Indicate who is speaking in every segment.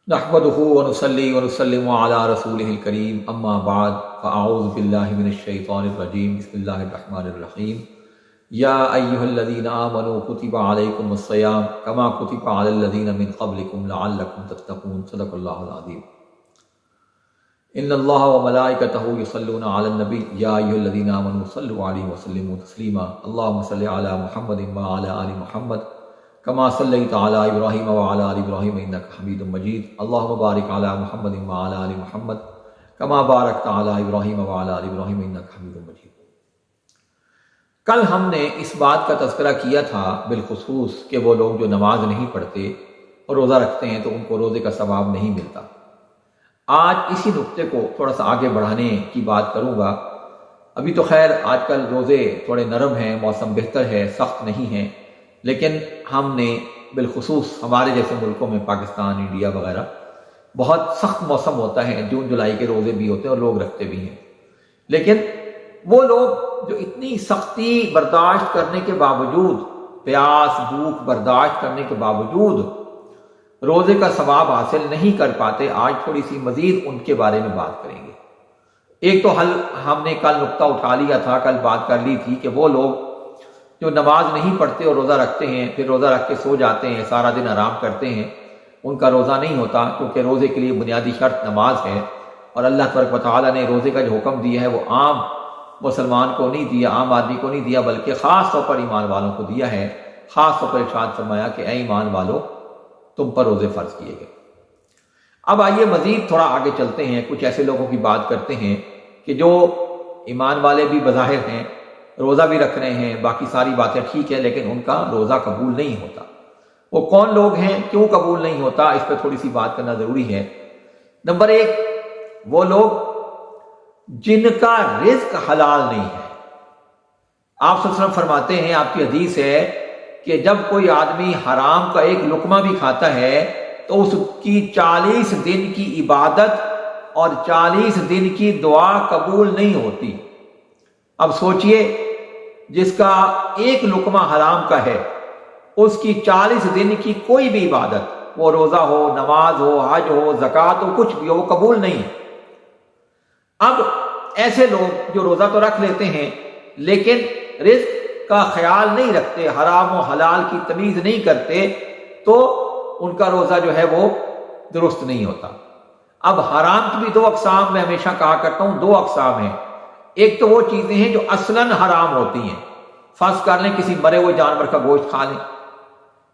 Speaker 1: نحمده ونصلي ونسلم على رسوله الكريم اما بعد فاعوذ بالله من الشيطان الرجيم بسم الله الرحمن الرحيم يا ايها الذين امنوا كتب عليكم الصيام كما كتب على الذين من قبلكم لعلكم تتقون صدق الله العظيم ان الله وملائكته يصلون على النبي يا ايها الذين امنوا صلوا عليه وسلموا تسليما اللهم صل على محمد وعلى ال محمد كما صليت على ابراهيم وعلى ال ابراهيم انك حميد مجيد اللهم بارك على محمد وعلى ال محمد كما باركت على ابراهيم وعلى ال ابراهيم انك حميد مجيد۔ کل ہم نے اس بات کا تذکرہ کیا تھا بالخصوص کہ وہ لوگ جو نماز نہیں پڑھتے اور روزہ رکھتے ہیں تو ان کو روزے کا ثواب نہیں ملتا۔ آج اسی نقطے کو تھوڑا سا آگے بڑھانے کی بات کروں گا۔ ابھی تو خیر آج کل روزے تھوڑے نرم ہیں، موسم بہتر ہے، سخت نہیں ہیں، لیکن ہم نے بالخصوص ہمارے جیسے ملکوں میں پاکستان، انڈیا وغیرہ بہت سخت موسم ہوتا ہے، جون جولائی کے روزے بھی ہوتے ہیں اور لوگ رکھتے بھی ہیں، لیکن وہ لوگ جو اتنی سختی برداشت کرنے کے باوجود، پیاس بھوک برداشت کرنے کے باوجود روزے کا ثواب حاصل نہیں کر پاتے، آج تھوڑی سی مزید ان کے بارے میں بات کریں گے۔ ایک تو حل ہم نے کل نقطہ اٹھا لیا تھا، کل بات کر لی تھی کہ وہ لوگ جو نماز نہیں پڑھتے اور روزہ رکھتے ہیں، پھر روزہ رکھ کے سو جاتے ہیں، سارا دن آرام کرتے ہیں، ان کا روزہ نہیں ہوتا، کیونکہ روزے کے لیے بنیادی شرط نماز ہے، اور اللہ تبارک و تعالیٰ نے روزے کا جو حکم دیا ہے وہ عام مسلمان کو نہیں دیا، عام آدمی کو نہیں دیا، بلکہ خاص طور پر ایمان والوں کو دیا ہے۔ خاص طور پر ارشاد فرمایا کہ اے ایمان والو تم پر روزے فرض کیے گئے۔ اب آئیے مزید تھوڑا آگے چلتے ہیں، کچھ ایسے لوگوں کی بات کرتے ہیں کہ جو ایمان والے بھی بظاہر ہیں، روزہ بھی رکھ رہے ہیں، باقی ساری باتیں ٹھیک ہے، لیکن ان کا روزہ قبول نہیں ہوتا۔ وہ کون لوگ ہیں، کیوں قبول نہیں ہوتا، اس پہ تھوڑی سی بات کرنا ضروری ہے۔ نمبر ایک، وہ لوگ جن کا رزق حلال نہیں ہے۔ آپ صلی اللہ علیہ وسلم فرماتے ہیں، آپ کی حدیث ہے کہ جب کوئی آدمی حرام کا ایک لقمہ بھی کھاتا ہے تو اس کی 40 دن کی عبادت اور 40 دن کی دعا قبول نہیں ہوتی۔ اب سوچئے، جس کا ایک لقمہ حرام کا ہے، اس کی 40 دن کی کوئی بھی عبادت، وہ روزہ ہو، نماز ہو، حج ہو، زکوٰۃ ہو، کچھ بھی ہو، وہ قبول نہیں ہے۔ اب ایسے لوگ جو روزہ تو رکھ لیتے ہیں لیکن رزق کا خیال نہیں رکھتے، حرام و حلال کی تمیز نہیں کرتے، تو ان کا روزہ جو ہے وہ درست نہیں ہوتا۔ اب حرام کی بھی دو اقسام، میں ہمیشہ کہا کرتا ہوں، دو اقسام ہیں۔ ایک تو وہ چیزیں ہیں جو اصلاً حرام ہوتی ہیں، فرض کر لیں کسی مرے ہوئے جانور کا گوشت کھا لیں،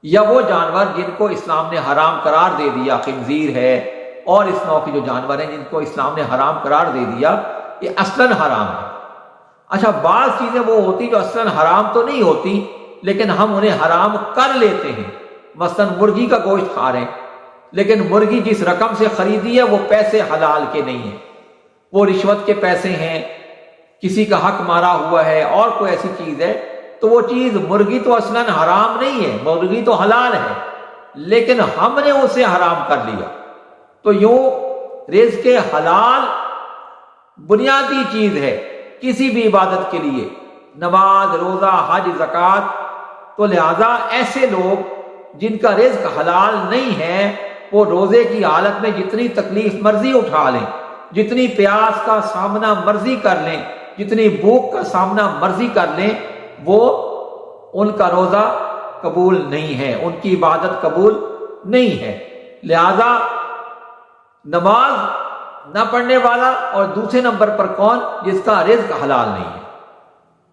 Speaker 1: یا وہ جانور جن کو اسلام نے حرام قرار دے دیا، خنزیر ہے اور اس نوع کے جو جانور ہیں جن کو اسلام نے حرام قرار دے دیا، یہ اصلاً حرام ہے۔ اچھا، بعض چیزیں وہ ہوتی جو اصلاً حرام تو نہیں ہوتی لیکن ہم انہیں حرام کر لیتے ہیں، مثلاً مرغی کا گوشت کھا رہے ہیں، لیکن مرغی جس رقم سے خریدی ہے وہ پیسے حلال کے نہیں ہیں، وہ رشوت کے پیسے ہیں، کسی کا حق مارا ہوا ہے اور کوئی ایسی چیز ہے، تو وہ چیز مرغی تو اصلاً حرام نہیں ہے، مرغی تو حلال ہے، لیکن ہم نے اسے حرام کر لیا۔ تو یوں رزق حلال بنیادی چیز ہے کسی بھی عبادت کے لیے، نماز، روزہ، حج، زکوٰۃ۔ تو لہذا ایسے لوگ جن کا رزق حلال نہیں ہے، وہ روزے کی حالت میں جتنی تکلیف مرضی اٹھا لیں، جتنی پیاس کا سامنا مرضی کر لیں، جتنی بھوک کا سامنا مرضی کر لیں، وہ ان کا روزہ قبول نہیں ہے، ان کی عبادت قبول نہیں ہے۔ لہذا نماز نہ پڑھنے والا، اور دوسرے نمبر پر کون، جس کا رزق حلال نہیں ہے۔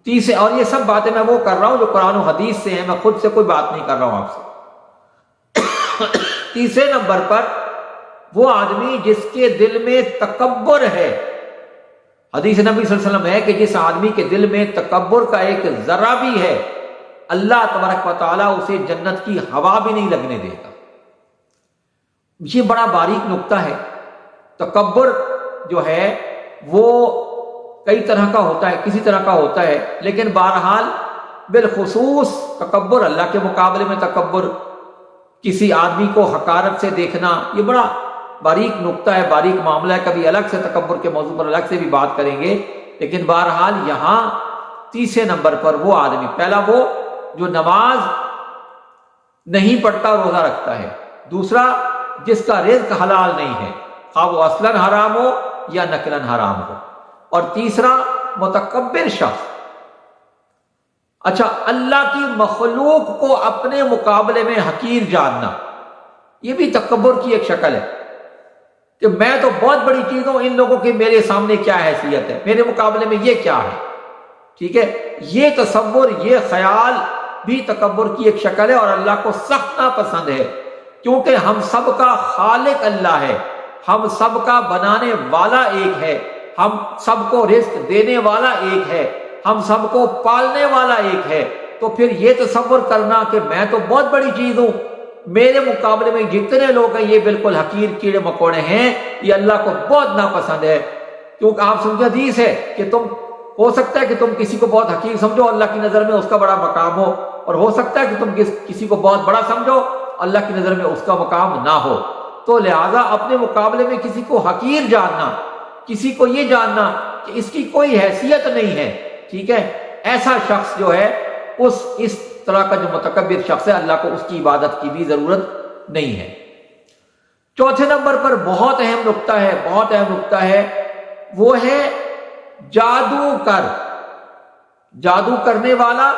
Speaker 1: تیسرے، اور یہ سب باتیں میں وہ کر رہا ہوں جو قرآن و حدیث سے ہیں، میں خود سے کوئی بات نہیں کر رہا ہوں آپ سے۔ تیسرے نمبر پر وہ آدمی جس کے دل میں تکبر ہے۔ حدیث نبی صلی اللہ علیہ وسلم ہے کہ جس آدمی کے دل میں تکبر کا ایک ذرہ بھی ہے، اللہ تبارک و تعالیٰ اسے جنت کی ہوا بھی نہیں لگنے دیتا۔ یہ بڑا باریک نقطہ ہے۔ تکبر جو ہے وہ کئی طرح کا ہوتا ہے، کسی طرح کا ہوتا ہے، لیکن بہرحال بالخصوص تکبر، اللہ کے مقابلے میں تکبر، کسی آدمی کو حقارت سے دیکھنا، یہ بڑا باریک نقطہ ہے، باریک معاملہ ہے، کبھی الگ سے تکبر کے موضوع پر الگ سے بھی بات کریں گے، لیکن بہرحال یہاں تیسرے نمبر پر وہ آدمی، پہلا وہ جو نماز نہیں پڑھتا روزہ رکھتا ہے، دوسرا جس کا رزق حلال نہیں ہے، خواہ وہ اصلاً حرام ہو یا نقلاً حرام ہو۔ اور تیسرا متکبر شخص، اچھا اللہ کی مخلوق کو اپنے مقابلے میں حقیر جاننا، یہ بھی تکبر کی ایک شکل ہے کہ میں تو بہت بڑی چیز ہوں، ان لوگوں کی میرے سامنے کیا حیثیت ہے، میرے مقابلے میں یہ کیا ہے، ٹھیک ہے۔ یہ تصور، یہ خیال بھی تکبر کی ایک شکل ہے اور اللہ کو سخت ناپسند ہے، کیونکہ ہم سب کا خالق اللہ ہے، ہم سب کا بنانے والا ایک ہے، ہم سب کو رزق دینے والا ایک ہے، ہم سب کو پالنے والا ایک ہے۔ تو پھر یہ تصور کرنا کہ میں تو بہت بڑی چیز ہوں، میرے مقابلے میں جتنے لوگ ہیں یہ بالکل حقیر کیڑے مکوڑے ہیں، یہ اللہ کو بہت ناپسند ہے۔ کیونکہ آپ سمجھو حدیث ہے کہ تم ہو سکتا ہے کہ تم کسی کو بہت حقیر سمجھو، اللہ کی نظر میں اس کا بڑا مقام ہو، اور ہو سکتا ہے کہ تم کسی کو بہت بڑا سمجھو، اللہ کی نظر میں اس کا مقام نہ ہو۔ تو لہٰذا اپنے مقابلے میں کسی کو حقیر جاننا، کسی کو یہ جاننا کہ اس کی کوئی حیثیت نہیں ہے، ٹھیک ہے، ایسا شخص جو ہے اس طرح کا جو متکبر شخص ہے، اللہ کو اس کی عبادت کی بھی ضرورت نہیں ہے۔ چوتھے نمبر پر بہت اہم نقطہ ہے، وہ ہے جادو کرنے والا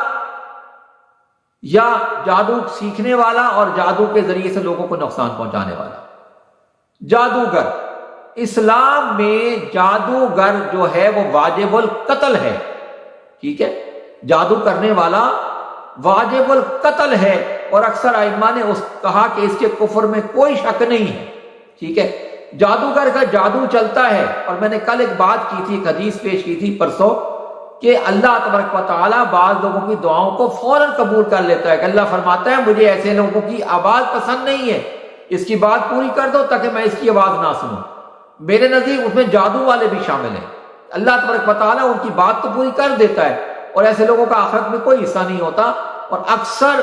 Speaker 1: یا جادو سیکھنے والا اور جادو کے ذریعے سے لوگوں کو نقصان پہنچانے والا۔ جادوگر، اسلام میں جادوگر جو ہے وہ واجب القتل ہے، ٹھیک ہے، جادو کرنے والا واجب القتل ہے، اور اکثر ائمہ نے کہا کہ اس کے کفر میں کوئی شک نہیں ہے، ٹھیک ہے۔ جادوگر کا جادو چلتا ہے، اور میں نے کل ایک بات کی تھی، ایک حدیث پیش کی تھی پرسوں، کہ اللہ تبارک و تعالیٰ بعض لوگوں کی دعاؤں کو فوراً قبول کر لیتا ہے، کہ اللہ فرماتا ہے مجھے ایسے لوگوں کی آواز پسند نہیں ہے، اس کی بات پوری کر دو تاکہ میں اس کی آواز نہ سنوں۔ میرے نزدیک اس میں جادو والے بھی شامل ہیں، اللہ تبارک و تعالیٰ ان کی بات تو پوری کر دیتا ہے، اور ایسے لوگوں کا آخرت میں کوئی حصہ نہیں ہوتا۔ اور اکثر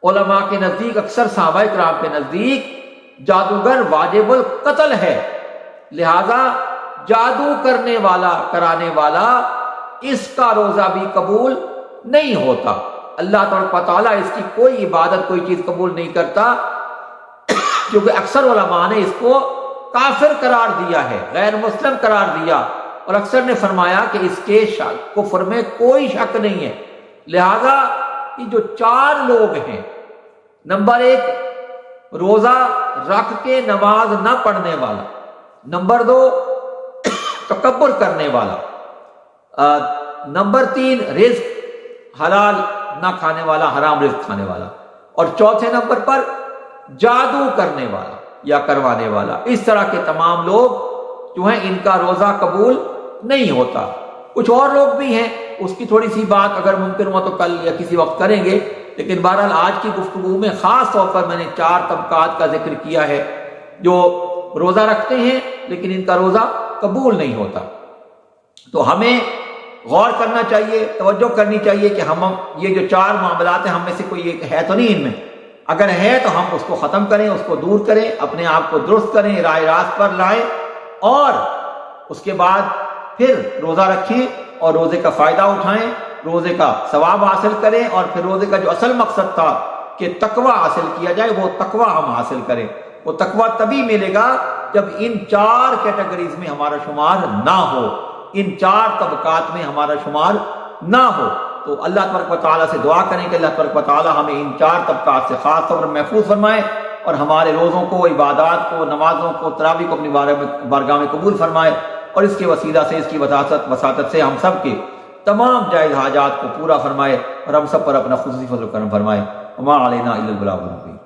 Speaker 1: علماء کے نزدیک، اکثر صحابہ کرام کے نزدیک جادوگر واجب القتل ہے، لہذا جادو کرانے والا اس کا روزہ بھی قبول نہیں ہوتا۔ اللہ تبارک و تعالیٰ اس کی کوئی عبادت، کوئی چیز قبول نہیں کرتا، کیونکہ اکثر علماء نے اس کو کافر قرار دیا ہے، غیر مسلم قرار دیا، اور اکثر نے فرمایا کہ اس کے کفر میں کوئی شک نہیں ہے۔ لہذا یہ جو 4 لوگ ہیں، نمبر 1 روزہ رکھ کے نماز نہ پڑھنے والا، نمبر 2 تکبر کرنے والا، نمبر 3 رزق حلال نہ کھانے والا، حرام رزق کھانے والا، اور چوتھے نمبر پر جادو کرنے والا یا کروانے والا۔ اس طرح کے تمام لوگ جو ہیں ان کا روزہ قبول نہیں ہوتا۔ کچھ اور لوگ بھی ہیں، اس کی تھوڑی سی بات اگر ممکن ہو تو کل یا کسی وقت کریں گے، لیکن بہرحال آج کی گفتگو میں خاص طور پر میں نے 4 طبقات کا ذکر کیا ہے جو روزہ رکھتے ہیں لیکن ان کا روزہ قبول نہیں ہوتا۔ تو ہمیں غور کرنا چاہیے، توجہ کرنی چاہیے کہ ہم یہ جو 4 معاملات ہیں، ہم میں سے کوئی ایک ہے تو نہیں ان میں، اگر ہے تو ہم اس کو ختم کریں، اس کو دور کریں، اپنے آپ کو درست کریں، راہ راست پر لائیں، اور اس کے بعد پھر روزہ رکھیں اور روزے کا فائدہ اٹھائیں، روزے کا ثواب حاصل کریں، اور پھر روزے کا جو اصل مقصد تھا کہ تقوی حاصل کیا جائے، وہ تقوی ہم حاصل کریں۔ وہ تقوی تبھی ملے گا جب ان 4 کیٹیگریز میں ہمارا شمار نہ ہو، ان 4 طبقات میں ہمارا شمار نہ ہو۔ تو اللہ تبارک و تعالیٰ سے دعا کریں کہ اللہ تبارک و تعالیٰ ہمیں ان 4 طبقات سے خاص طور پر محفوظ فرمائے، اور ہمارے روزوں کو، عبادات کو، نمازوں کو، تراویح کو اپنی بارگاہ میں قبول فرمائے، اور اس کے وسیلہ سے، اس کی وساطت سے ہم سب کے تمام جائز حاجات کو پورا فرمائے، اور ہم سب پر اپنا خصوصی فضل و کرم فرمائے۔ وما علینا الا البلاغ المبین۔